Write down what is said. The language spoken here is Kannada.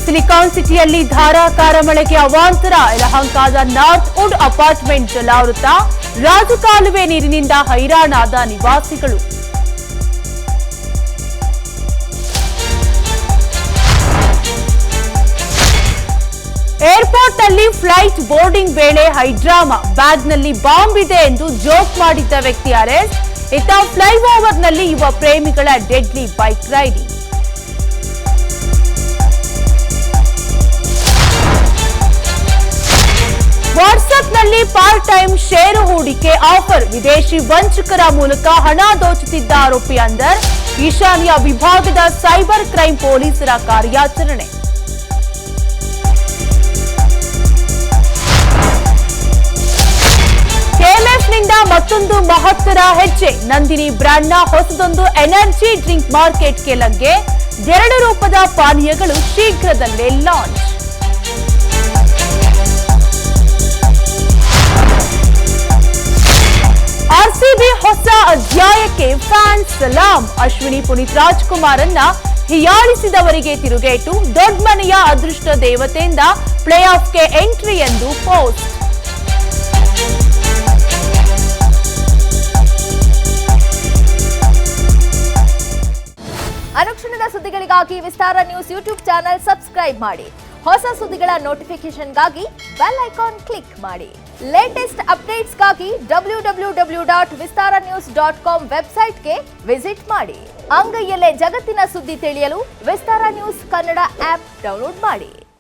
ಸಿಲಿಕಾನ್ ಸಿಟಿಯಲ್ಲಿ ಧಾರಾಕಾರ ಮಳೆಗೆ ಅವಾಂತರ. ಯಲಹಂಕದ ನಾರ್ತ್ ವುಡ್ ಅಪಾರ್ಟ್ಮೆಂಟ್ ಜಲಾವೃತ. ರಾಜಕಾಲುವೆ ನೀರಿನಿಂದ ಹೈರಾಣಾದ ನಿವಾಸಿಗಳು. ಏರ್ಪೋರ್ಟ್ನಲ್ಲಿ ಫ್ಲೈಟ್ ಬೋರ್ಡಿಂಗ್ ವೇಳೆ ಹೈಡ್ರಾಮಾ. ಬ್ಯಾಗ್ನಲ್ಲಿ ಬಾಂಬ್ ಇದೆ ಎಂದು ಜೋಕ್ ಮಾಡಿದ್ದ ವ್ಯಕ್ತಿ ಅರೆಸ್ಟ್. ಇತ್ತ ಫ್ಲೈಓವರ್ನಲ್ಲಿ ಯುವ ಪ್ರೇಮಿಗಳ ಡೆಡ್ಲಿ ಬೈಕ್ ರೈಡಿಂಗ್. ವಾಟ್ಸ್ಆಪ್ನಲ್ಲಿ ಪಾರ್ಟ್ ಟೈಮ್ ಷೇರು ಹೂಡಿಕೆ ಆಫರ್. ವಿದೇಶಿ ವಂಚಕರ ಮೂಲಕ ಹಣ ದೋಚುತ್ತಿದ್ದ ಆರೋಪಿ ಅಂದರ್. ಈಶಾನ್ಯ ವಿಭಾಗದ ಸೈಬರ್ ಕ್ರೈಂ ಪೊಲೀಸರ ಕಾರ್ಯಾಚರಣೆ. ಕೆಎಂಎಫ್ನಿಂದ ಮತ್ತೊಂದು ಮಹತ್ತರ ಹೆಜ್ಜೆ. ನಂದಿನಿ ಬ್ರ್ಯಾಂಡ್ನ ಹೊಸದೊಂದು ಎನರ್ಜಿ ಡ್ರಿಂಕ್ ಮಾರ್ಕೆಟ್ಗೆ ಲಗ್ಗೆ. 2 ರೂಪದ ಪಾನೀಯಗಳು ಶೀಘ್ರದಲ್ಲೇ ಲಾಂಚ್. ಆರ್ಸಿಬಿ ಹೊಸ ಅಧ್ಯಾಯಕ್ಕೆ ಫ್ಯಾನ್ಸ್ ಸಲಾಂ. ಅಶ್ವಿನಿ ಪುನೀತ್ ರಾಜ್ಕುಮಾರ್ ಅನ್ನ ಹೀಯಾಳಿಸಿದವರಿಗೆ ತಿರುಗೇಟು. ದೊಡ್ಡ ಮನೆಯ ಅದೃಷ್ಟ ದೇವತೆಯಿಂದ ಪ್ಲೇ ಆಫ್ಗೆ ಎಂಟ್ರಿ ಎಂದು ಪೋಸ್ಟ್. ಅನುಕ್ಷಣದ ಸುದ್ದಿಗಳಿಗಾಗಿ ವಿಸ್ತಾರ ನ್ಯೂಸ್ ಯೂಟ್ಯೂಬ್ ಚಾನೆಲ್ ಸಬ್ಸ್ಕ್ರೈಬ್ ಮಾಡಿ. ಹೊಸ ಸುದ್ದಿಗಳ ನೋಟಿಫಿಕೇಶನ್ಗಾಗಿ ಬೆಲ್ ಐಕಾನ್ ಕ್ಲಿಕ್ ಮಾಡಿ. ಲೇಟೆಸ್ಟ್ ಅಪ್ಡೇಟ್ಸ್ಗಾಗಿ www.vistaranews.com ವೆಬ್ಸೈಟ್ಗೆ ವಿಸಿಟ್ ಮಾಡಿ. ಅಂಗೈಯಲ್ಲೇ ಜಗತ್ತಿನ ಸುದ್ದಿ ತಿಳಿಯಲು ವಿಸ್ತಾರ ನ್ಯೂಸ್ ಕನ್ನಡ ಆಪ್ ಡೌನ್ಲೋಡ್ ಮಾಡಿ.